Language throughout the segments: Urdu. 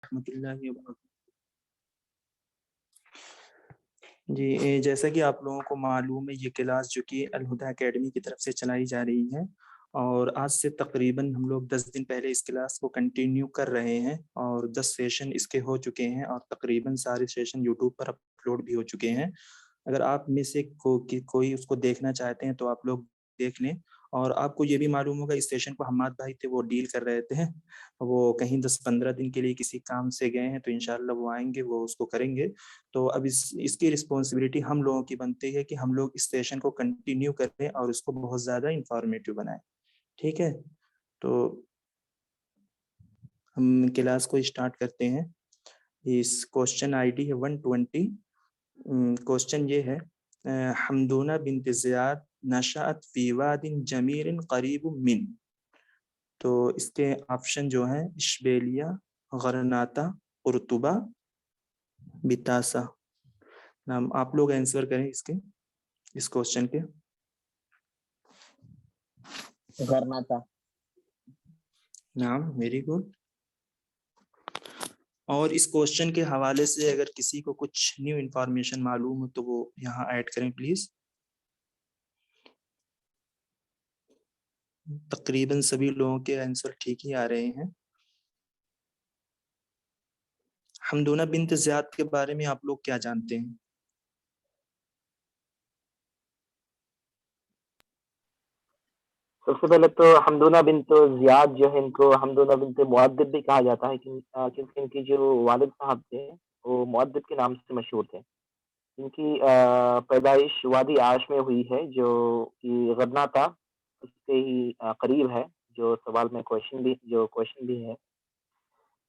رحمۃ اللہ وبرکاتہ۔ جی جیسا کہ آپ لوگوں کو معلوم ہے، یہ کلاس جو کہ الہدیٰ اکیڈمی کی طرف سے چلائی جا رہی ہے، اور آج سے تقریباً ہم لوگ 10 دن پہلے اس کلاس کو کنٹینیو کر رہے ہیں، اور 10 سیشن اس کے ہو چکے ہیں، اور تقریباً سارے سیشن یوٹیوب پر اپلوڈ بھی ہو چکے ہیں۔ اگر آپ میں سے کوئی اس کو دیکھنا چاہتے ہیں تو آپ لوگ دیکھ لیں۔ اور آپ کو یہ بھی معلوم ہوگا، اس سیشن کو حماد بھائی تھے، وہ ڈیل کر رہے تھے، وہ کہیں 10-15 دن کے لیے کسی کام سے گئے ہیں، تو انشاءاللہ وہ آئیں گے، وہ اس کو کریں گے۔ تو اب اس کی رسپانسبلٹی ہم لوگوں کی بنتی ہے کہ ہم لوگ اس سیشن کو کنٹینیو کریں اور اس کو بہت زیادہ انفارمیٹیو بنائیں، ٹھیک ہے؟ تو ہم کلاس کو اسٹارٹ کرتے ہیں۔ اس کوشچن آئی ڈی ہے 120۔ کوشچن یہ ہے، حمدونہ بنت زیاد نشأت فی واد جمیر قریب من۔ تو اس کے آپشن جو ہیں اشبیلیہ، غرناطہ، قرطبہ، بتاسا۔ نام آپ لوگ آنسر کریں اس کوشچن کے۔ غرناطہ۔ نام ویری گڈ۔ اور اس کوشچن کے حوالے سے اگر کسی کو کچھ نیو انفارمیشن معلوم ہو تو وہ یہاں ایڈ کریں پلیز۔ تقریباً سبھی لوگوں کے آنسر ٹھیک ہی آ رہے ہیں۔ حمدونہ بنت زیاد کے بارے میں آپ لوگ کیا جانتے ہیں؟ سب سے پہلے تو حمدونہ بنت زیاد جو ہے، ان کو حمدونہ بنت معدب بھی کہا جاتا ہے، کیونکہ ان کی جو والد صاحب تھے وہ معدب کے نام سے مشہور تھے۔ ان کی پیدائش وادی عاش میں ہوئی ہے، جو کہ غرناطہ اس کے ہی قریب ہے، جو سوال میں کوشچن بھی ہے۔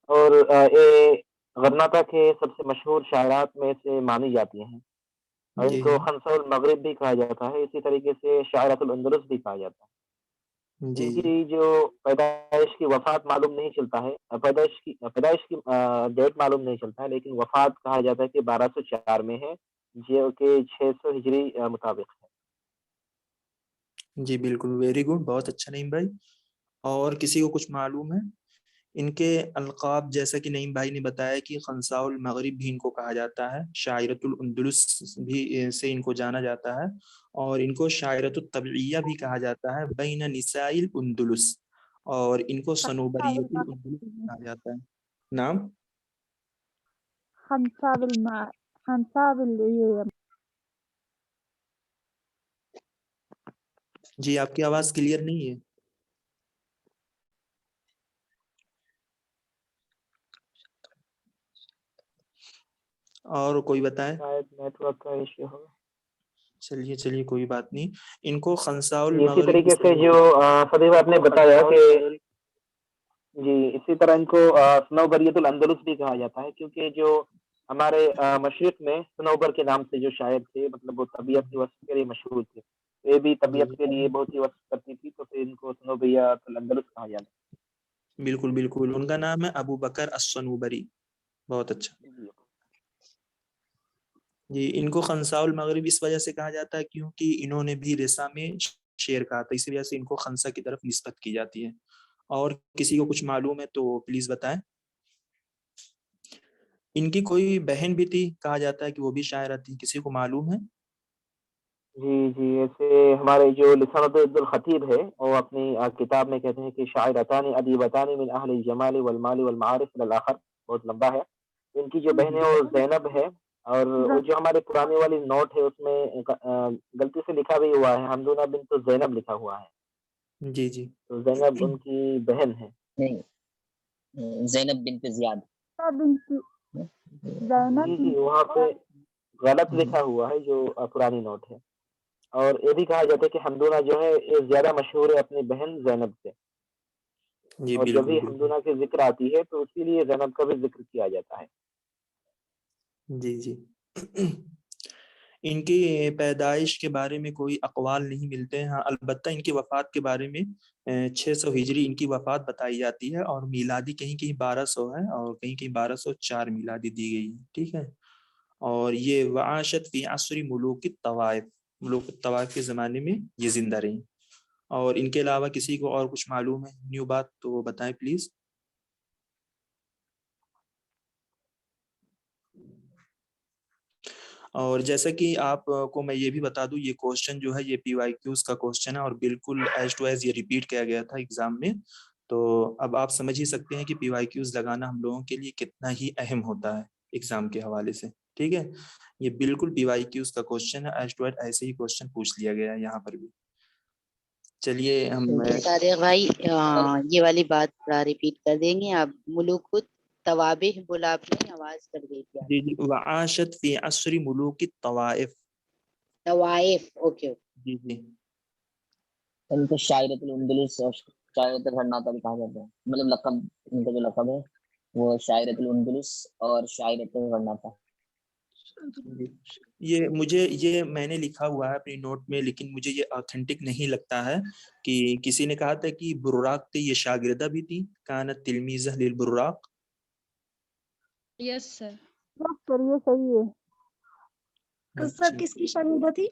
اور یہ غرناطہ کے سب سے مشہور شاعرات میں سے مانی جاتی ہیں، اور ان جی کو خنساء المغرب بھی کہا جاتا ہے، اسی طریقے سے شاعرۃ الاندلس بھی کہا جاتا ہے۔ جی ان جی کی جو پیدائش کی وفات معلوم نہیں چلتا ہے، پیدائش کی ڈیٹ معلوم نہیں چلتا ہے، لیکن وفات کہا جاتا ہے کہ 1204 میں ہے، جو کہ 600 ہجری مطابق ہے۔ جی بالکل، ویری گڈ، بہت اچھا نعیم بھائی۔ اور کسی کو کچھ معلوم ہے؟ ان کے القاب جیسا کہ نعیم بھائی نے بتایا کہ خنساء المغرب بھی ان کو کہا جاتا ہے، شاعرۃ الاندلس بھی سے ان کو جانا جاتا ہے، اور ان کو شاعرۃ الطبعیہ بھی کہا جاتا ہے بین نساء الاندلس، اور ان کو صنوبریۃ الاندلس کہا جاتا ہے۔ نام جی آپ کی آواز کلیئر نہیں ہے۔ اور کوئی بتائے؟ شاید نیٹ ورک کا ایشو ہو۔ چلیے کوئی بات نہیں۔ ان کو خنساء اسی المغرب طریقے سے جو صدیق آپ نے بتایا کہ جی اسی طرح ان کو صنوبریۃ الاندلس بھی کہا جاتا ہے، کیونکہ جو ہمارے مشرق میں صنوبر کے نام سے جو شاعر تھے، مطلب وہ طبیعت کی وصف کے لیے مشہور تھے، یہ بھی جی طبیعت کے لیے بہت ہی وصف کرتی تھی، تو پھر ان کو صنوبریۃ الاندلس کہا جاتا بالکل ان کا نام ہے ابو بکر الصنوبری۔ بہت اچھا ہے۔ جی۔ ان کو خنساء المغرب اس وجہ سے کہا جاتا ہے کیونکہ انہوں نے بھی رسا میں شعر کہا تھا، اسی وجہ سے ان کو خنسا کی طرف نسبت کی جاتی ہے۔ اور کسی کو کچھ معلوم ہے تو پلیز بتائیں۔ ان کی کوئی بہن بھی تھی، کہا جاتا ہے کہ وہ بھی شاعرہ تھی، کسی کو معلوم ہے؟ جی ایسے ہمارے جو لسانۃ الخطیب ہے، وہ اپنی کتاب میں کہتے ہیں کہ شاعرتان ادیبتان من اہل الجمال والمال والمعارف الاخر، بہت لمبا ہے۔ ان کی جو بہن ہے وہ زینب ہے، اور وہ جو ہمارے پرانے والی نوٹ ہے اس میں غلطی سے لکھا بھی ہوا ہے حمدونہ بنت زینب لکھا ہوا ہے، جی تو زینب ان کی بہن ہے۔ نہیں، زینب بنت زیاد۔ جی وہاں پہ غلط لکھا ہوا ہے جو پرانی نوٹ ہے، اور یہ بھی کہا جاتا ہے کہ حمدونہ جو ہے یہ زیادہ مشہور ہے اپنی بہن زینب سے، جی اور جب بھی بالکل حمدونہ کی ذکر آتی ہے تو اسی لیے زینب کا بھی ذکر کیا جاتا ہے۔ جی ان کی پیدائش کے بارے میں کوئی اقوال نہیں ملتے ہیں، ہاں البتہ ان کی وفات کے بارے میں 600 ہجری ان کی وفات بتائی جاتی ہے، اور میلادی کہیں 1200 ہے، اور کہیں 1204 میلادی دی گئی ہے، ٹھیک ہے۔ اور یہ وعاشت فی عصر ملوک الطوائف کے زمانے میں یہ زندہ رہی۔ اور ان کے علاوہ کسی کو اور کچھ معلوم ہے نیو بات تو بتائیں پلیز۔ اور جیسا کہ آپ کو میں یہ بھی بتا دوں، یہ کوشچن جو ہے یہ پی وائی کیوز کا کوشچن ہے اور بالکل ایز ٹو ایز یہ ریپیٹ کیا گیا تھا ایگزام میں. تو اب آپ سمجھ ہی سکتے ہیں کہ پی وائی کیوز لگانا ہم لوگوں کے لیے کتنا ہی اہم ہوتا ہے ایگزام کے حوالے سے. ٹھیک ہے، یہ بالکل پی وائی کیوز کا کوشچن ہے، ایز ٹو ایز ایسے ہی کوشچن پوچھ لیا گیا ہے یہاں پر بھی. چلیے ہم صادق بھائی یہ والی بات تھوڑا ریپیٹ کر دیں گے آپ؟ ملوک الطوابع بولا آپ نے، آواز کر دی تھی. جی جی، وعاشت فی عصر ملوک الطوائف. طوائف، اوکے. جی جی ان کو شاعرۃ الاندلس اور شاعرۃ غرناطہ بھی کہا جاتا ہے، مطلب لقب، ان کا جو لقب ہے وہ شاعرۃ الاندلس اور شاعرۃ غرناطہ. یہ میں نے لکھا ہوا ہے اپنی نوٹ میں، لیکن مجھے یہ آتھینٹک نہیں لگتا ہے. کہ کسی نے کہا تھا کہ براق تھی، یہ شاگردہ بھی تھی، کانت تلمیذہ للبراق. یس سر. سر یہ صحیح ہے. تو سر کس کی شاگردہ تھی؟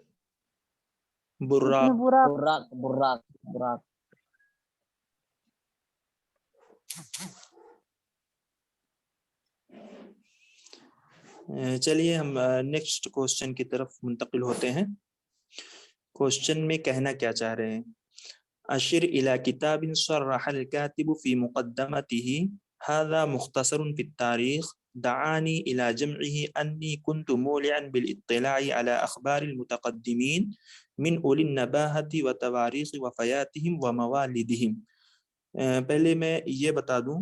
براق. براق. چلیے ہم نیکسٹ کوشچن کی طرف منتقل ہوتے ہیں. کوشچن میں کہنا کیا چاہ رہے ہیں؟ اشر الى کتاب صرح الكاتب في مقدمته هذا مختصر في التاريخ دعاني الى جمعه اني كنت مولعا بالاطلاع على اخبار المتقدمين من اولي النباهة وتواريخ وفياتهم وموالدهم. پہلے میں یہ بتا دوں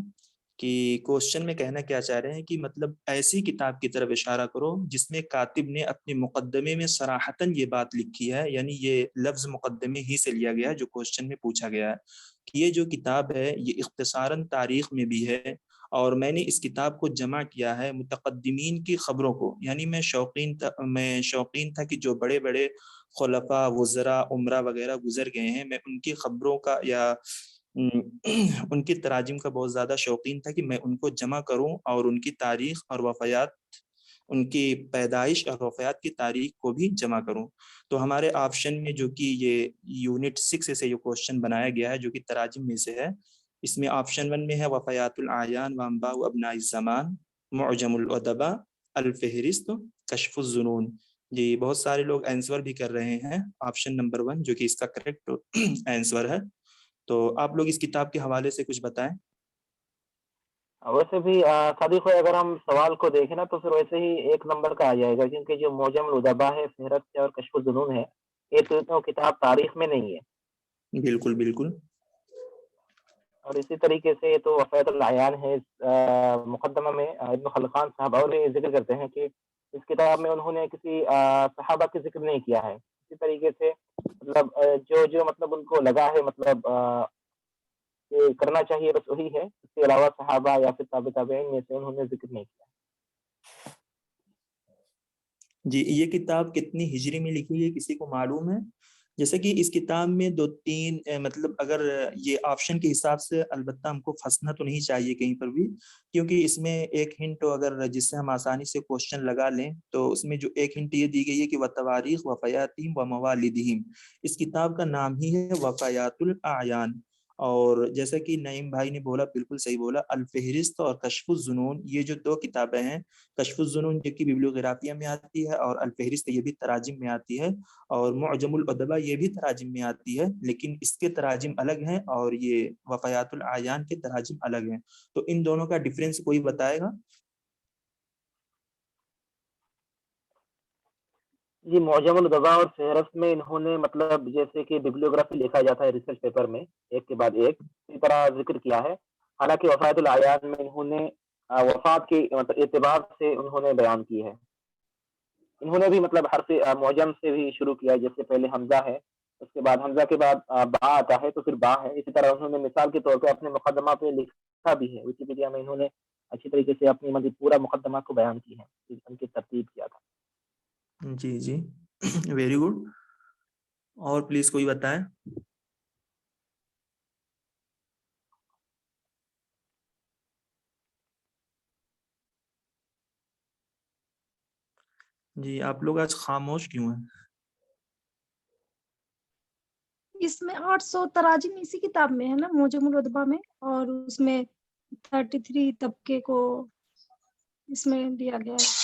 کہ کوشچن میں کہنا کیا چاہ رہے ہیں کہ مطلب ایسی کتاب کی طرف اشارہ کرو جس میں کاتب نے اپنے مقدمے میں صراحتاً یہ بات لکھی ہے، یعنی یہ لفظ مقدمے ہی سے لیا گیا ہے جو کوشچن میں پوچھا گیا ہے کہ یہ جو کتاب ہے یہ اختصاراً تاریخ میں بھی ہے، اور میں نے اس کتاب کو جمع کیا ہے متقدمین کی خبروں کو. یعنی میں شوقین تھا کہ جو بڑے بڑے خلفاء، وزراء، عمرہ وغیرہ گزر گئے ہیں، میں ان کی خبروں کا یا ان کی تراجم کا بہت زیادہ شوقین تھا کہ میں ان کو جمع کروں اور ان کی تاریخ اور وفیات، ان کی پیدائش اور وفیات کی تاریخ کو بھی جمع کروں. تو ہمارے آپشن میں جو کہ یہ یونٹ 6 سے یہ کوشچن بنایا گیا ہے جو کہ تراجم میں سے ہے، اس میں آپشن 1 میں ہے وفیات الاعیان وانباء ابناء الزمان، معجم الادباء، الفہرست، کشف الظنون. جی بہت سارے لوگ آنسر بھی کر رہے ہیں آپشن نمبر 1 جو کہ اس کا کریکٹ آنسر ہے. تو آپ لوگ اس کتاب کے حوالے سے کچھ بتائیں. ویسے بھی صادق بھائی اگر ہم سوال کو دیکھیں نا تو پھر ویسے ہی 1 نمبر کا آ جائے گا، کیونکہ جو معجم الادباء ہے، فہرست ہے اور کشف الظنون ہے، یہ تو کتاب تاریخ میں نہیں ہے. بالکل بالکل. اور اسی طریقے سے تو وفیات الاعیان ہے. مقدمہ میں ابن خلقان صاحب اور ذکر کرتے ہیں کہ اس کتاب میں انہوں نے کسی صحابہ کا ذکر نہیں کیا ہے. اسی طریقے سے مطلب جو مطلب ان کو لگا ہے مطلب کہ کرنا چاہیے بس وہی ہے، اس کے علاوہ صحابہ یا پھر تابع تابعین میں سے انہوں نے ذکر نہیں کیا. جی یہ کتاب کتنی ہجری میں لکھی ہے کسی کو معلوم ہے؟ جیسے کہ اس کتاب میں 2-3 مطلب اگر یہ آپشن کے حساب سے البتہ ہم کو پھنسنا تو نہیں چاہیے کہیں پر بھی، کیونکہ اس میں ایک ہنٹ اگر جس سے ہم آسانی سے کوشچن لگا لیں تو اس میں جو ایک ہنٹ یہ دی گئی ہے کہ وتواریخ وفیاتہم وموالدہم. اس کتاب کا نام ہی ہے وفیات الاعیان. اور جیسا کہ نعیم بھائی نے بولا، بالکل صحیح بولا، الفہرست اور کشف الظنون یہ جو 2 کتابیں ہیں، کشف الظنون جو کہ بیبلیوگرافیہ میں آتی ہے اور الفہرست یہ بھی تراجم میں آتی ہے، اور معجم الادباء یہ بھی تراجم میں آتی ہے، لیکن اس کے تراجم الگ ہیں اور یہ وفیات الاعیان کے تراجم الگ ہیں. تو ان دونوں کا ڈیفرنس کوئی بتائے گا؟ جی معجم الادباء اور فہرست میں انہوں نے مطلب جیسے کہ بیبلیوگرافی لکھا جاتا ہے ریسرچ پیپر میں ایک کے بعد ایک، اسی طرح ذکر کیا ہے. حالانکہ وفیات الاعیان میں انہوں نے وفات کے مطلب اعتبار سے انہوں نے بیان کی ہے. انہوں نے بھی مطلب حرف معجم سے بھی شروع کیا، جیسے پہلے حمزہ ہے، اس کے بعد حمزہ کے بعد با آتا ہے تو پھر با ہے. اسی طرح انہوں نے مثال کے طور پہ اپنے مقدمہ پہ لکھا بھی ہے، ویکیپیڈیا میں انہوں نے اچھی طریقے سے اپنی مطلب پورا مقدمہ کو بیان کی ہے، ان کی ترتیب کیا تھا. جی جی ویری گڈ. اور پلیز کوئی بتائیں. جی آپ لوگ آج خاموش کیوں ہیں؟ اس میں 800 تراجم اسی کتاب میں ہے نا، معجم الادباء میں، اور اس میں 33 طبقے کو اس میں دیا گیا ہے.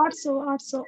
800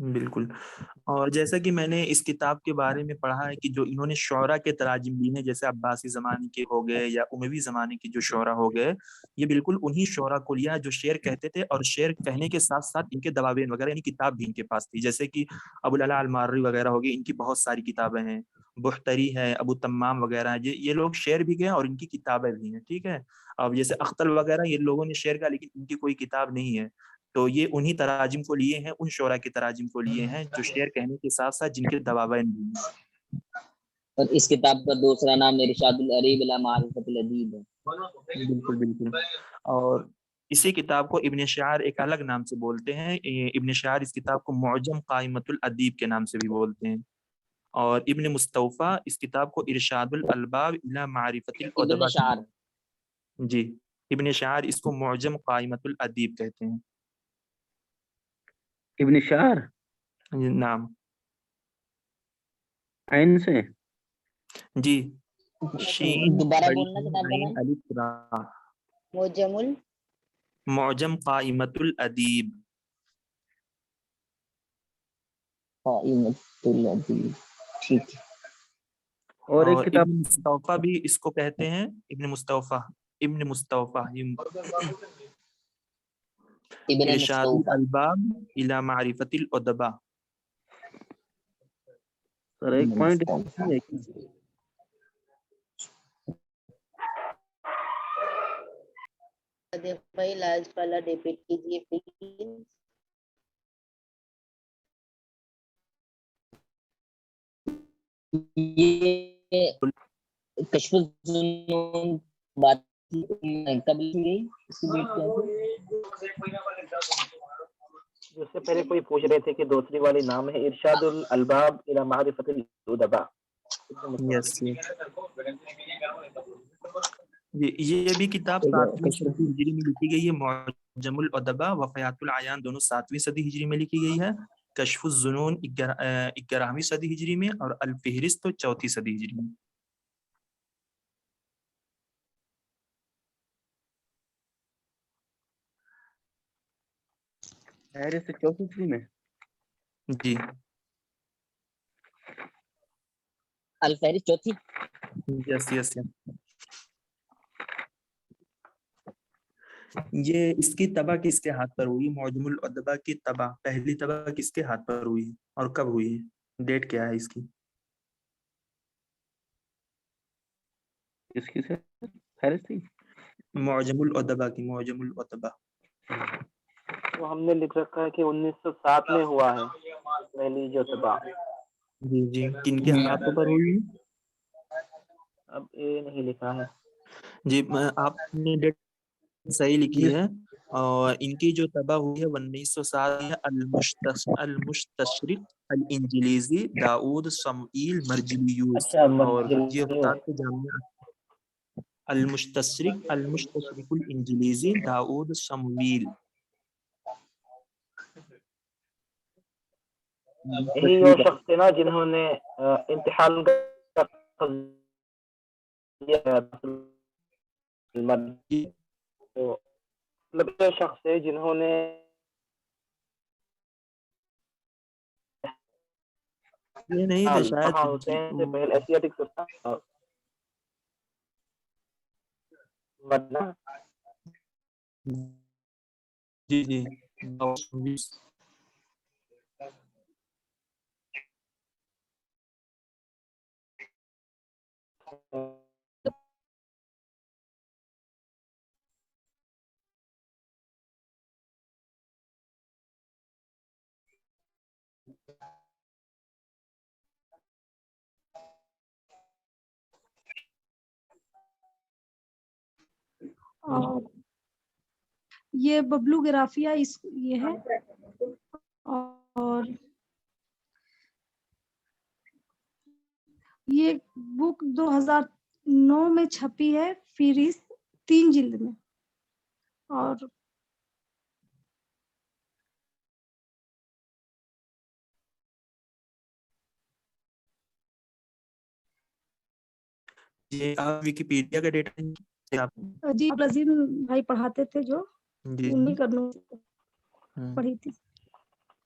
بالکل. اور جیسا کہ میں نے اس کتاب کے بارے میں پڑھا ہے کہ جو انہوں نے شعراء کے تراجم لی ہیں جیسے عباسی زمانے کے ہو گئے یا اموی زمانے کے جو شعراء ہو گئے، یہ بالکل انہی شعراء کو لیا جو شعر کہتے تھے، اور شعر کہنے کے ساتھ ساتھ ان کے دواوین وغیرہ یعنی کتاب بھی ان کے پاس تھی. جیسے کہ ابو العلا المارری وغیرہ ہو گئے، ان کی بہت ساری کتابیں ہیں. بحتری ہے، ابو تمام وغیرہ ہیں، یہ لوگ شعر بھی گئے اور ان کی کتابیں بھی ہیں. ٹھیک ہے. اب جیسے اختل وغیرہ یہ لوگوں نے شعر کا، لیکن ان کی کوئی کتاب نہیں ہے. تو یہ انہی تراجم کو لیے ہیں، ان شعراء کے تراجم کو لیے ہیں جو شعر کہنے کے ساتھ ساتھ جن کے دواوین بھی ہیں. اور اس کتاب کا دوسرا نام ارشاد العریب الی معرفت الادیب ہے. بالکل بالکل. اور اسی کتاب کو ابن شعر ایک الگ نام سے بولتے ہیں. ابن شعر اس کتاب کو معجم قائمۃ الادیب کے نام سے بھی بولتے ہیں. اور ابن مستوفیٰ اس کتاب کو ارشاد الالباب الی معرفت ابن الادبا. شعر جی، ابن شعر اس کو معجم قائمۃ الادیب کہتے ہیں. ابن شعر نام عین سے. جی، شین دوبارہ بڑی بولنا کتاب کا عین نام. الف را. معجم معجم قائمۃ الادیب. قائمۃ الادیب. ٹھیک ہے. اور ایک اور کتاب ابن مستوفیٰ بھی اس کو کہتے ہیں. ابن مستوفیٰ ابن ارشاد مستوفیٰ. الالباب الی معرفت الادبا. سر ایک ابن پوائنٹ مستوفیٰ. دفعہ لاج والا ریپیٹ کیجیے پلیز. یہ کشف الظنون بات کب لکھی گئی؟ اس کی ڈیٹ کیا تھی؟ اس سے پہلے کوئی پوچھ رہے تھے کہ دوسری والی نام ہے ارشاد الالباب الی معرفت الادبا. یس. یہ بھی کتاب ٹھیک ہے. 7ویں صدی ہجری میں لکھی گئی ہے. معجم الادبا وفیات العیان دونوں 7ویں صدی ہجری میں لکھی گئی ہے. کشف الظنون 11ویں صدی ہجری میں، اور الفہرست 4تھی صدی ہجری میں. فہرست 34 میں. جی. الفہرست چوتھی. یس یس. یہ اس کی طبع کس کے ہاتھ پر ہوئی؟ معجم الادبا کی طبع، پہلی طبع کس کے ہاتھ پر ہوئی اور کب ہوئی؟ ڈیٹ کیا ہے اس کی؟ اس کی سے فہرست تھی. معجم الادبا کی. معجم الادبا تو ہم نے لکھ رکھا ہے کہ 1907 میں ہوا ہے پہلی جو طبع. جی جی. کن کے ہاتھوں پر ہوئی؟ اب یہ نہیں لکھا ہے. جی، آپ نے ڈیٹ صحیح لکھی ہے. اور ان کی جو طبع ہوئی ہے 1907 ہے. المستشرق الانجلیزی داؤد سمعیل مرجلیوس. اچھا اور یہ مرجلیوس. استاد کے جامعہ المستشرق الانجلیزی داؤد سمویل. یہی وہ شخص تھے نا جنہوں نے امتحان کا مطلب یہ شخص ہے جنہوں نے یہ نہیں تھے شاید. حسین سے پہلے ایشیاٹک سلطان جی جی. اور یہ ببلو گرافیہ یہ ہے. اور یہ بک 2009 میں چھپی ہے فہرست 3 جلد میں. اور یہ آپ ویکیپیڈیا کا ڈیٹا جی عظیم بھائی پڑھاتے تھے جو جی انہیں کرنوں پڑھی تھی.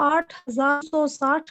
8,260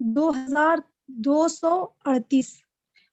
2,238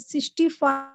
65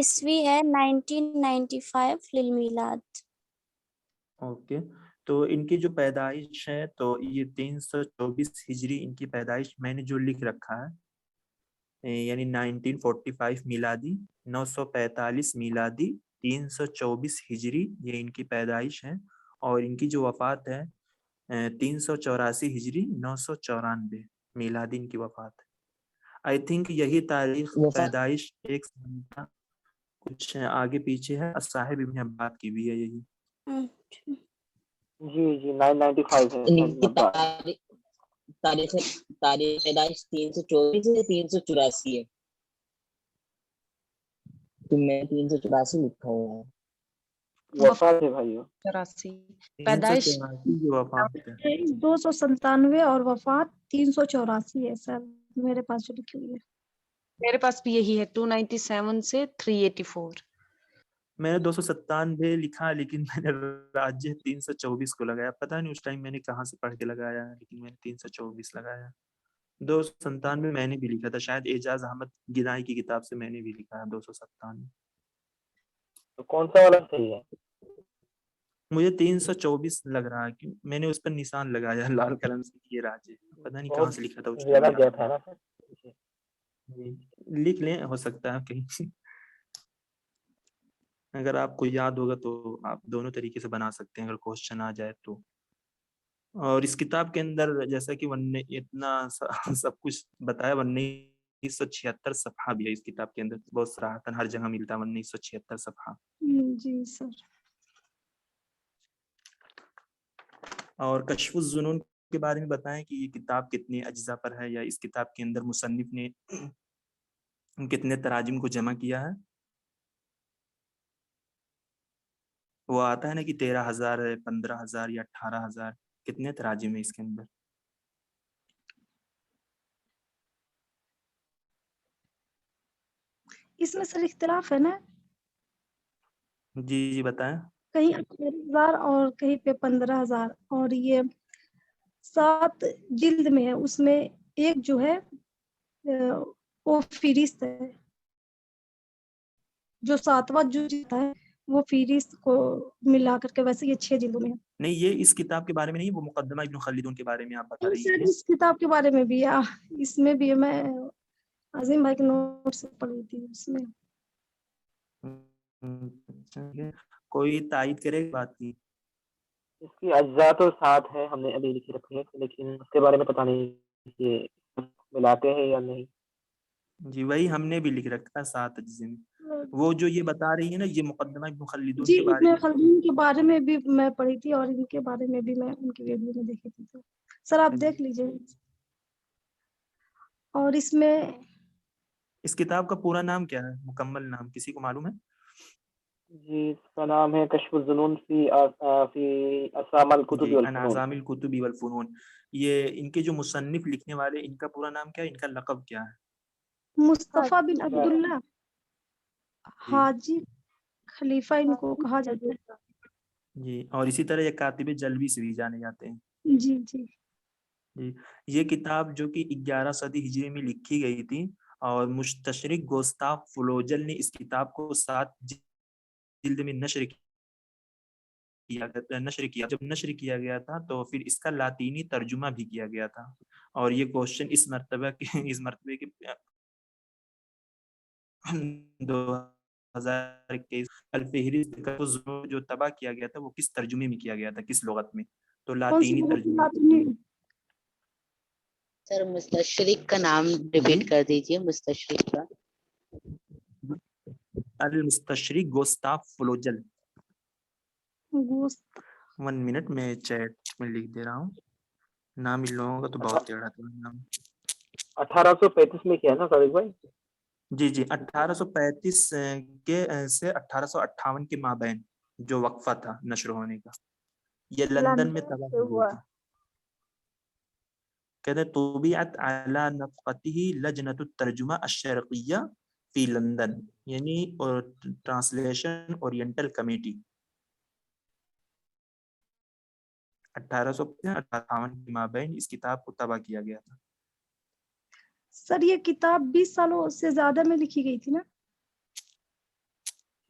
عیسوی ہے 1995 للمیلاد. اوکے، تو ان کی جو پیدائش ہے تو یہ 324 ہجری ان کی پیدائش میں نے جو لکھ رکھا ہے، یعنی 1945 میلادی، 945 میلادی، 324 ہجری یہ ان کی پیدائش ہے، اور ان کی جو وفات ہے 384 ہجری 994 میلادی ان کی وفات ہے. آئی تھنک یہی تاریخ پیدائش ایک سال کچھ آگے پیچھے ہے، صاحب ابن عباد کی بھی ہے یہی. جی 995 ہے ان کی تاریخ پیدائش 324 سے 384 ہے، تو میں 384 لکھا ہوا ہے. وفات ہے بھائیو. 84 پیدائش 384 کی وفات ہے. 297 اور وفات 384 ہے سر، میرے پاس جو لکھی ہوئی ہے. میرے پاس بھی یہی ہے 297 سے 384. میں نے 297 لکھا، لیکن میں نے راجہ 324 کو لگایا. پتہ نہیں اس ٹائم میں نے کہاں سے پڑھ کے لگایا ہے، لیکن میں نے 324 لگایا. 297 میں نے بھی لکھا تھا، شاید اعجاز احمد گدائی کی کتاب سے میں نے بھی لکھا ہے 297. تو کون سا والا صحیح ہے؟ مجھے 324 لگ رہا ہے، کہ میں نے اس پر نشان لگایا لال قلم سے، یہ راجہ پتہ نہیں کہاں بہت سے لکھا تھا اس زیادہ ٹائم. گیپ ہے نا سر. جی، لکھ لیں، ہو سکتا ہے کہیں اگر آپ کو یاد ہوگا تو آپ دونوں طریقے سے بنا سکتے ہیں اگر کوشچن آ جائے تو. اور اس کتاب کے اندر جیسا کہ اتنا سب کچھ بتایا، 1976 صفحہ بھی ہے اس کتاب کے اندر، بہت صراحتاً ہر جگہ ملتا ہے 1976 صفحہ. جی سر. اور کشف الظنون کے بارے میں بتائیں کہ یہ کتاب کتنے اجزاء پر ہے، یا اس کتاب کے اندر مصنف نے کتنے تراجم کو جمع کیا ہے. وہ آتا ہے نا کہ 13,000 ہے، 15,000 یا 18,000، کتنے تراجم ہے اس کے اندر. اس میں سر اختلاف ہے نا، جی بتائیں. کہیں 18,000 اور کہیں پہ 15,000، اور یہ 7 جلد میں ہے، اس میں ایک جو ہے وہ فہرست ہے، جو 7واں جو ہے وہ فہرست کو ملا کر کے، ویسے یہ 6 جلدوں میں ہے. نہیں، یہ اس کتاب کے بارے میں نہیں، وہ مقدمہ ابن خلدون کے بارے میں آپ بتا رہی سر ہیں. اس کتاب کے بارے میں بھی اس میں بھی میں عظیم بھائی کے نوٹ سے پڑھی تھی، اس میں کوئی تائید کرے گا بات کی؟ اس کی اجزاء تو 7 ہے، ہم نے ابھی لکھی رکھی ہے، لیکن اس کے بارے میں پتہ نہیں کہ ملاتے ہیں یا نہیں. جی وہی ہم نے بھی لکھ رکھا ہے 7 اجزے میں. وہ جو یہ بتا رہی ہے نا، یہ مقدمہ ابن خلدون جی کے بارے ابن میں. خلدون کے بارے میں بھی میں پڑھی تھی، اور ان کے بارے میں بھی میں ان کی ویڈیو میں دیکھی تھی. تو سر آپ دیکھ لیجئے. اور اس میں اس کتاب کا پورا نام کیا ہے، مکمل نام کسی کو معلوم ہے؟ جی اس کا نام ہے کشف الظنون فی اسام الکتب جی والفنون. انعظام الکتب والفنون. یہ ان کے جو مصنف لکھنے والے، ان کا پورا نام کیا ہے، ان کا لقب کیا ہے؟ مصطفیٰ بن عبداللہ حاجی خلیفہ ان کو کہا جاتا ہے. جی، اور اسی طرح یہ کاتب جلوی سے بھی جانے جاتے ہیں. جی جی جی، یہ کتاب جو کہ 11 صدی ہجری میں لکھی گئی تھی، اور مستشرق گوستاف فلوجل نے اس کتاب کو 7 جلد میں نشر کیا. جب نشر کیا گیا تھا تو پھر اس کا لاطینی ترجمہ بھی کیا گیا تھا. اور یہ کوشچن اس مرتبہ کے 2021 الفہرست جو طبع کیا گیا تھا وہ کس ترجمے میں کیا گیا تھا، کس لغت میں؟ تو کون سی لاطینی ترجمے. لاطینی؟ سر مستشرق کا نام ریپیٹ کر دیجئے، مستشرق کا. المستشرق گوستاف فلوجل. گوست 1 منٹ میں چیٹ میں لکھ دے رہا ہوں. نام ان لوگوں کا تو بہت ٹیڑھا تھا نام. 1835 میں کیا نا طارق بھائی؟ جی 1835 کے سے 1858 کے مابین جو وقفہ تھا نشر ہونے کا، یہ لندن میں طبع ہوئی تھی. کہتے ہیں طبعت علی نفقته لجنة الترجمہ الشرقیہ فی لندن، یعنی ٹرانسلیشن اورینٹل کمیٹی. 1858 کے مابین اس کتاب کو طبع کیا گیا تھا. سر یہ کتاب 20 سالوں سے زیادہ میں لکھی گئی تھی نا؟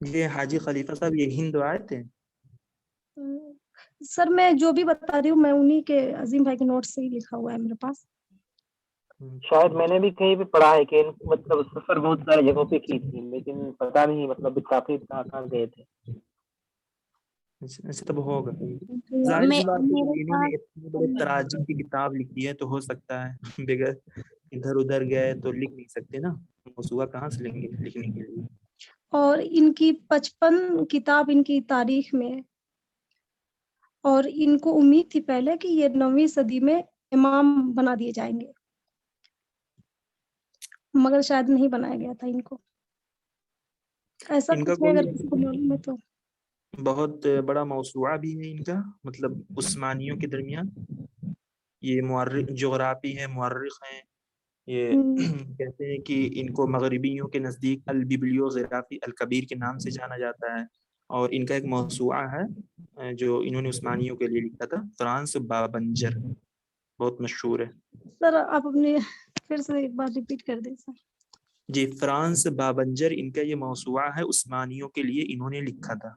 یہ حاجی خلیفہ صاحب یہ ہند آئے تھے؟ سر میں جو بھی بتا رہی ہوں میں انہی کے عظیم بھائی کے نوٹ سے ہی لکھا ہوا ہے میرے پاس. شاید میں نے بھی کہیں پہ پڑھا ہے کہ مطلب سفر بہت ساری جگہوں پہ کی تھی، لیکن پتہ نہیں مطلب بالتحقیق کہاں گئے تھے. اچھا تب ہوگا. ظاہر سی بات ہے میرے کہ انہوں نے پاس اتنے بڑے تراجم کی کتاب لکھی ہے تو ہو سکتا ہے بغیر ادھر ادھر گئے تو لکھ نہیں سکتے نا، موضوع کہاں سے لیں گے لکھنے کے لیے. اور ان کی 55 کتاب ان کی تاریخ میں ہے، اور ان کو امید تھی پہلے کہ یہ 9ویں صدی میں امام بنا دیے جائیں گے، مگر شاید نہیں بنایا گیا تھا ان کو. ایسا ان کا کچھ ہے اگر کوئی کسی کو معلوم ہے تو. بہت بڑا موسوعہ بھی ہے ان کا، مطلب عثمانیوں کے درمیان. یہ مورخ جغرافی ہیں، مورخ ہیں یہ. کہتے ہیں کہ ان کو مغربیوں کے نزدیک الببلیوغرافی الکبیر کے نام سے جانا جاتا ہے، اور ان کا ایک موسوعہ ہے جو انہوں نے عثمانیوں کے لیے لکھا تھا، فرانس بابنجر، بہت مشہور ہے. سر آپ اپنے پھر سے ایک بار ریپیٹ کر دیں سر. جی فرانس بابنجر ان کا یہ موسوعہ ہے، عثمانیوں کے لیے انہوں نے لکھا تھا.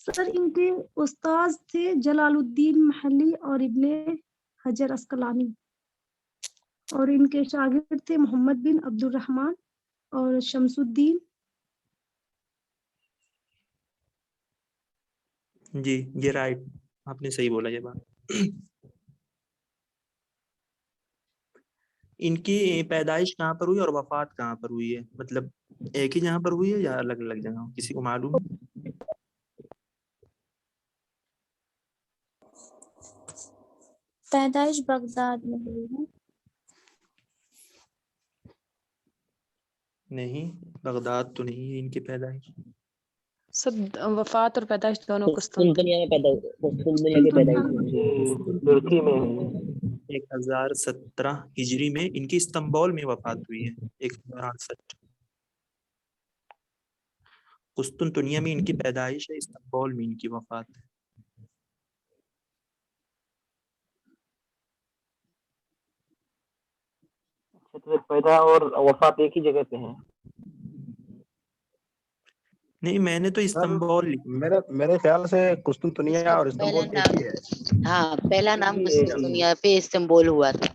سر ان کے استاذ تھے جلال الدین محلی اور ابن حجر اسقلانی، اور ان کے شاگرد تھے محمد بن عبد الرحمن اور شمس الدین. جی یہ رائٹ، آپ نے صحیح بولا یہ بات. ان کی پیدائش کہاں پر ہوئی اور وفات کہاں پر ہوئی ہے؟ مطلب ایک ہی جگہ پر ہوئی ہے یا الگ الگ جگہ؟ کسی کو معلوم؟ پیدائش بغداد میں ہوئی ہے. نہیں بغداد تو نہیں ہے ان کی پیدائش. سب وفات اور پیدائش دونوں قسطنطنیہ میں پیدا ہوئے، قسطنطنیہ کی پیدائش ہوئی. ترکی میں 1017 ہجری میں ان کی استنبول میں وفات ہوئی ہے. 1068 قسطنطنیہ میں ان کی پیدائش ہے، استنبول میں ان کی وفات ہے. تو پیدا اور وفات ایک ہی جگہ پہ ہیں. نہیں میں نے تو استنبول لکھی. میرے خیال سے قسطنطنیہ اس کا اور پہلا استنبول ایک نام، ہی ہے. ہاں پہلا نام ایک ہی قسطنطنیہ پہ استنبول ہوا تھا.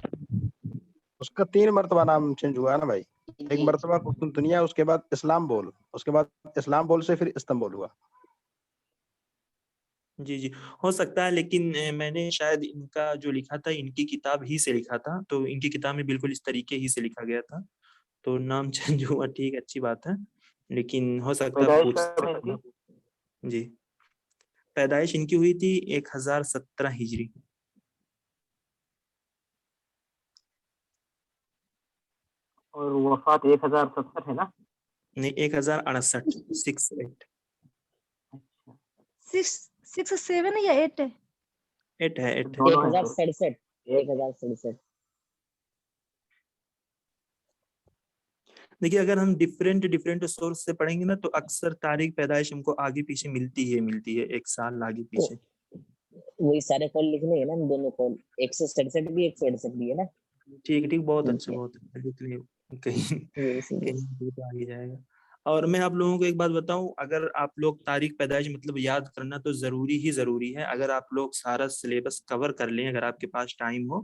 اس کا 3 مرتبہ نام چینج ہوا ہے نا بھائی. ایک جی مرتبہ قسطنطنیہ، اس کے بعد اسلام بول، اس کے بعد اسلام بول سے پھر استنبول ہوا. جی جی ہو سکتا ہے، لیکن میں نے شاید ان کا جو لکھا تھا ان کی کتاب ہی سے لکھا تھا، تو ان کی کتاب میں بالکل اس طریقے ہی سے لکھا گیا تھا، تو نام چینج ہوا. ٹھیک اچھی بات ہے، لیکن ہو سکتا ہے پیدائش پوچھ کب ہے ان سکتا. کی؟ جی پیدائش ان کی ہوئی تھی 1017 ہجری. اور وفات 1070 ہے نا؟ نہیں 1068 68 7 یا 8 ہے؟ 8 ہے 8 ہے. دونوں ہیں 1067 1067. دیکھیے اگر ہم ڈفرینٹ سورس سے پڑھیں گے نا تو اکثر تاریخ پیدائش ہم کو آگے پیچھے ملتی ہے ایک سال آگے پیچھے. وہی سارے قول لکھنے ہیں نا ہم دونوں قول، 167 بھی 168 بھی ہے نا. ٹھیک بہت اچھا بہت اچھا، لکھ لیے کہیں تو آگے جائے گا. اور میں آپ لوگوں کو ایک بات بتاؤں، اگر آپ لوگ تاریخ پیدائش مطلب یاد کرنا تو ضروری ہے. اگر آپ لوگ سارا سلیبس کور کر لیں، اگر آپ کے پاس ٹائم ہو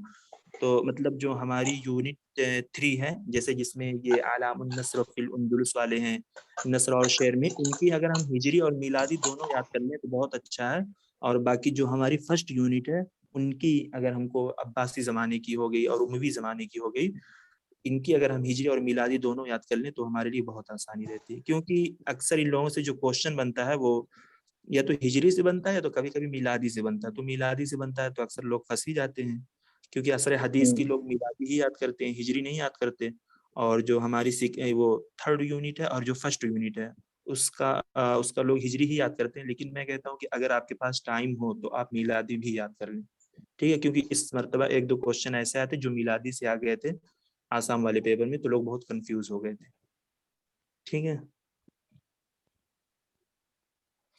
تو مطلب جو ہماری یونٹ 3 ہے، جیسے جس میں یہ اعلام النصر فی الاندلس والے ہیں، نصر اور شعر میں، ان کی اگر ہم ہجری اور میلادی دونوں یاد کر لیں تو بہت اچھا ہے. اور باقی جو ہماری فرسٹ یونٹ ہے ان کی اگر ہم کو عباسی زمانے کی ہو گئی اور اموی زمانے کی ہو گئی، ان کی اگر ہم ہجری اور میلادی دونوں یاد کر لیں تو ہمارے لیے بہت آسانی رہتی ہے. کیونکہ اکثر ان لوگوں سے جو کوشچن بنتا ہے وہ یا تو ہجری سے بنتا ہے یا تو کبھی کبھی میلادی سے بنتا ہے. تو میلادی سے بنتا ہے تو اکثر لوگ پھنس ہی جاتے ہیں، کیونکہ اثر حدیث کی لوگ میلادی ہی یاد کرتے ہیں، ہجری نہیں یاد کرتے. اور جو ہماری وہ 3rd یونٹ ہے اور جو 1st یونٹ ہے اس کا لوگ ہجری ہی یاد کرتے ہیں. لیکن میں کہتا ہوں کہ اگر آپ کے پاس ٹائم ہو تو آپ میلادی بھی یاد کر لیں. ٹھیک ہے، کیونکہ اس مرتبہ 1-2 کوشچن ایسے آتے جو میلادی سے آ گئے تھے آسام والے پیپر میں، تو لوگ بہت کنفیوز ہو گئے تھے. ٹھیک ہے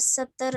70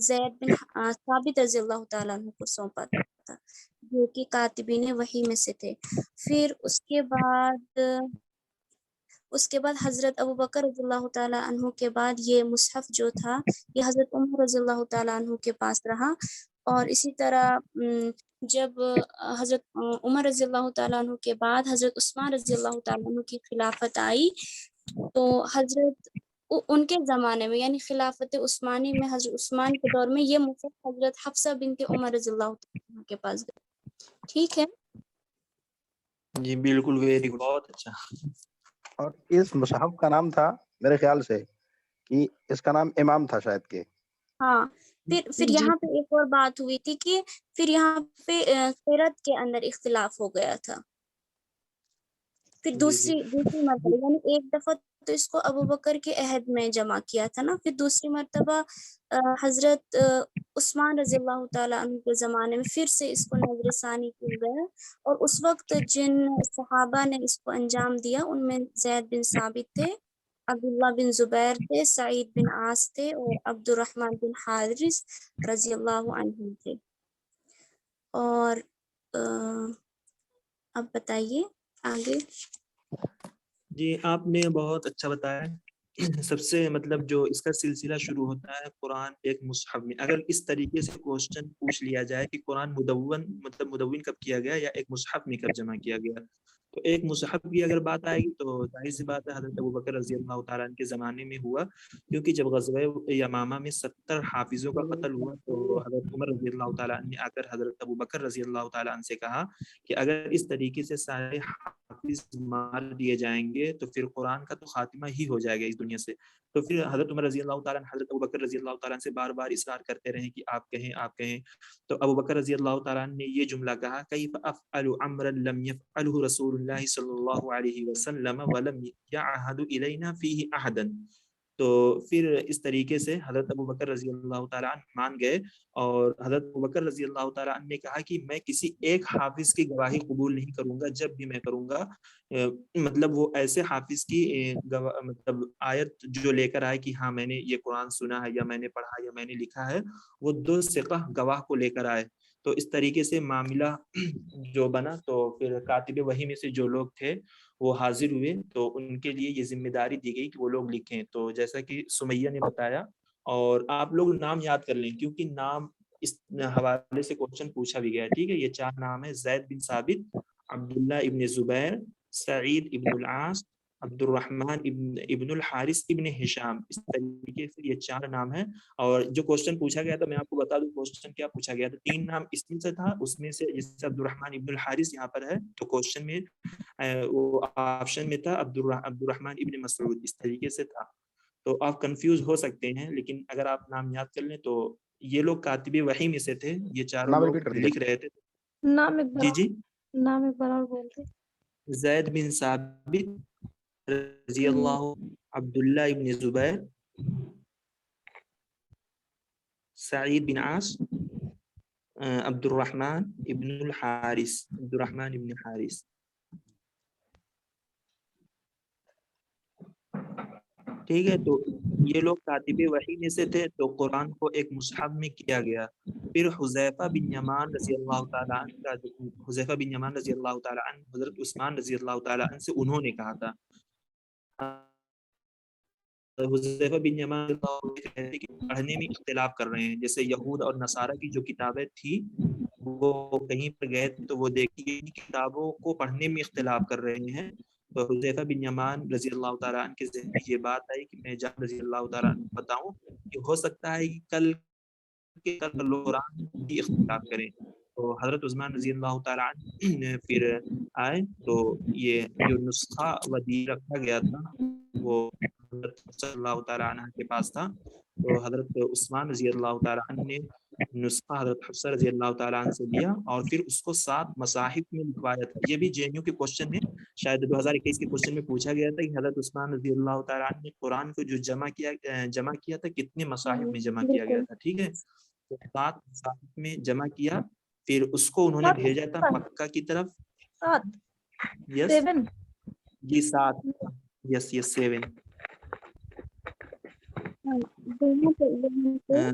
زید بن ثابت رضی اللہ تعالیٰ عنہ کو سونپا تھا، جو کہ کاتبین وحی میں سے تھے۔ پھر اس کے بعد حضرت ابو بکر رضی اللہ تعالیٰ عنہ کے بعد یہ مصحف جو تھا یہ حضرت عمر رضی اللہ تعالیٰ عنہ کے پاس رہا، اور اسی طرح جب حضرت عمر رضی اللہ تعالیٰ عنہ کے بعد حضرت عثمان رضی اللہ تعالیٰ عنہ کی خلافت آئی، تو حضرت ان کے زمانے میں یعنی خلافت عثمانی میں حضرت عثمان کے دور میں یہ مصحف حضرت حفصہ بنت عمر رضی اللہ تعالیٰ عنہ کے پاس گئی۔ ٹھیک ہے جی بالکل، ویری گڈ، بہت اچھا۔ اور اس مصحف کا نام تھا میرے خیال سے کہ اس کا نام امام تھا شاید کہ۔ ہاں، پھر یہاں پہ ایک اور بات ہوئی تھی کہ پھر یہاں پہ قرأت کے اندر اختلاف ہو گیا تھا، پھر دوسری مرتبہ یعنی ایک دفعہ تو اس کو ابو بکر کے عہد میں جمع کیا تھا نا، پھر دوسری مرتبہ حضرت عثمان رضی اللہ تعالیٰ عنہ کے زمانے میں پھر سے اس کو نظر ثانی کیا گیا، اور اس وقت جن صحابہ نے اس کو انجام دیا ان میں زید بن ثابت تھے، عبداللہ بن زبیر تھے، سعید بن عاص تھے، اور عبد الرحمن بن حارث رضی اللہ عنہ تھے۔ اور اب بتائیے آگے۔ جی آپ نے بہت اچھا بتایا۔ سب سے مطلب جو اس کا سلسلہ شروع ہوتا ہے قرآن ایک مصحف میں، اگر اس طریقے سے کوشچن پوچھ لیا جائے کہ قرآن مدون کب کیا گیا یا ایک مصحف میں کب جمع کیا گیا، تو ایک مصحف کی اگر بات آئے گی تو ظاہر سی بات ہے حضرت ابوبکر رضی اللہ تعالیٰ عنہ کے زمانے میں ہوا، کیونکہ جب غزوہ یمامہ میں 70 حافظوں کا قتل ہوا تو حضرت عمر رضی اللہ تعالیٰ عنہ نے آ کر حضرت ابوبکر رضی اللہ تعالیٰ عنہ سے کہا کہ اگر اس طریقے سے سارے حافظ مار دیے جائیں گے تو پھر قرآن کا تو خاتمہ ہی ہو جائے گا اس دنیا سے۔ تو پھر حضرت عمر رضی اللہ تعالیٰ عنہ حضرت ابوبکر رضی اللہ تعالیٰ عنہ سے بار بار اصرار کرتے رہے کہ آپ کہیں، تو ابوبکر رضی اللہ تعالیٰ عنہ نے یہ جملہ کہا کیف افعل امرا لم يفعله رسول اللہ صلی اللہ علیہ وسلم ولم يعهد الینا فیہ احدا۔ تو پھر اس طریقے سے حضرت ابوبکر رضی اللہ تعالیٰ عنہ مان گئے، اور حضرت ابوبکر رضی اللہ تعالیٰ عنہ نے کہا کہ میں کسی ایک حافظ کی گواہی قبول نہیں کروں گا، جب بھی میں کروں گا مطلب وہ ایسے حافظ کی مطلب آیت جو لے کر آئے کہ ہاں میں نے یہ قرآن سنا ہے یا میں نے پڑھا یا میں نے لکھا ہے، وہ 2 ثقہ گواہ کو لے کر آئے۔ تو اس طریقے سے معاملہ جو بنا، تو پھر کاتب وحی میں سے جو لوگ تھے وہ حاضر ہوئے، تو ان کے لیے یہ ذمہ داری دی گئی کہ وہ لوگ لکھیں۔ تو جیسا کہ سمیہ نے بتایا، اور آپ لوگ نام یاد کر لیں کیونکہ نام اس حوالے سے کوشچن پوچھا بھی گیا ہے، ٹھیک ہے۔ یہ 4 نام ہے، زید بن ثابت، عبداللہ ابن زبیر، سعید ابن العاص، عبد الرحمن ابن الحارث ابن ہشام، اس طریقے سے یہ 4 نام ہیں۔ اور جو کوشچن پوچھا گیا تھا میں آپ کو بتا دوں کوشچن کیا پوچھا گیا تھا، 3 نام اس میں سے تھا، اس میں سے جیسے عبد الرحمن ابن الحارث یہاں پر ہے تو کوشچن میں وہ آپشن میں تھا عبد الرحمن ابن مسعود، اس طریقے سے تھا۔ تو آپ کنفیوز ہو سکتے ہیں، لیکن اگر آپ نام یاد کر لیں تو یہ لوگ کاتب وحی میں سے تھے، یہ 4 لوگ لکھ رہے تھے۔ نام ایک بار اور بولتے۔ زید بن ثابت رضی اللہ، عبداللہ ابن زبیر، سعید بن عاص، عبد الرحمن ابن الحارث، ٹھیک ہے۔ تو یہ لوگ کاتب وحی میں سے تھے، تو قرآن کو ایک مصحف میں کیا گیا۔ پھر حذیفہ بن یمان رضی اللہ تعالیٰ عنہ حضرت عثمان رضی اللہ تعالیٰ عنہ سے انہوں نے کہا تھا، حذیفہ بن یمان پڑھنے میں اختلاف کر رہے ہیں، جیسے یہود اور نصارہ کی جو کتابیں تھی وہ کہیں پر گئے تو وہ دیکھیے کتابوں کو پڑھنے میں اختلاف کر رہے ہیں۔ تو حذیفہ بن یمان رضی اللہ تعالیٰ عنہ کے ذہن میں یہ بات آئی کہ میں جان رضی اللہ تعالیٰ عنہ بتاؤں کہ ہو سکتا ہے کہ کل کے لوگ قرآن کی اختلاف کریں۔ تو حضرت عثمان رضی اللہ تعالیٰ عنہ پھر آئے، تو یہ جو نسخہ ودی رکھا گیا تھا وہ حضرت صلی اللہ تعالیٰ عنہ کے پاس تھا، تو حضرت عثمان رضی اللہ تعالیٰ عنہ نے نسخہ حضرت حفصہ رضی اللہ تعالیٰ عنہ سے لیا اور پھر اس کو 7 مصاحف میں لکھوایا تھا۔ یہ بھی جے این یو کے کوشچن میں شاید 2021 کے کوشچن میں پوچھا گیا تھا کہ حضرت عثمان رضی اللہ تعالیٰ عنہ نے قرآن کو جو جمع کیا تھا کتنے مصاحف میں جمع کیا گیا تھا، ٹھیک ہے۔ 7 مصاحف میں جمع کیا، پھر اس کو انہوں نے بھیجا تھا مکہ کی طرف۔ 7 7 ہاں یہاں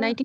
90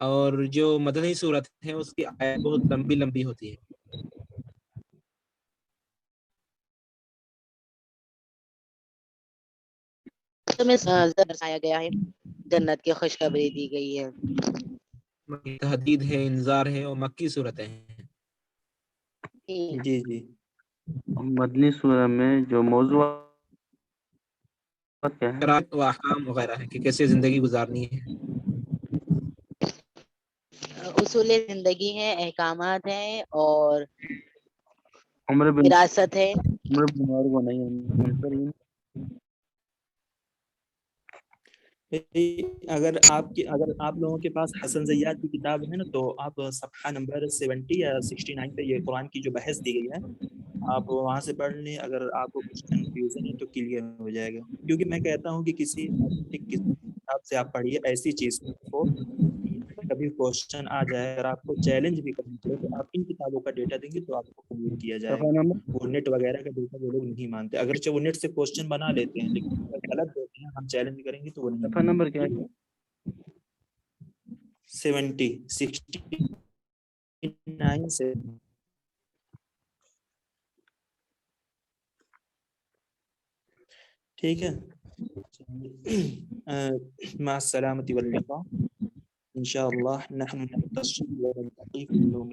اور جو مدنی صورت ہے اس کی آیت بہت لمبی لمبی ہوتی ہے. تو میں درسایا گیا ہے، جنت کی خوشخبری دی گئی ہے. تحدید ہے، انذار ہے، اور مکی صورتیں ہیں. جی جی مدنی سورہ میں جو موضوع کیا ہے؟ شرائط و احکام وغیرہ ہے کہ کیسے زندگی گزارنی ہے. اصول زندگی ہے، احکامات ہیں، اور عمر بن وراثت ہے. عمر کو نہیں منصرین. اگر آپ لوگوں کے پاس حسن زیاد کی کتاب ہے نا، تو آپ صفحہ نمبر 70 یا 69 پہ یہ قرآن کی جو بحث دی گئی ہے آپ وہاں سے پڑھ لیں. اگر آپ کو کچھ کنفیوژن ہے تو کلیئر ہو جائے گا. کیونکہ میں کہتا ہوں کہ کسی کتاب سے آپ پڑھیے ایسی چیز کو، کبھی کوشچن آ جائے اگر آپ کو چیلنج بھی کرنا پڑے تو آپ ان کتابوں کا ڈیٹا دیں گے تو آپ کو قبول کیا جائے صفحہ گا. نمبر وہ نیٹ وغیرہ کا ڈیٹا وہ لوگ نہیں مانتے، اگرچہ وہ نیٹ سے کوشچن بنا لیتے ہیں لیکن اگر غلط دیتے ہیں ہم چیلنج کریں گے تو وہ نہیں صفحہ مانیں نمبر گے. کیا ہے؟ 69 سے. ٹھیک ہے، مع السلامة واللقاء ان شاء الله. نحن نتصل ونلتقي في اليوم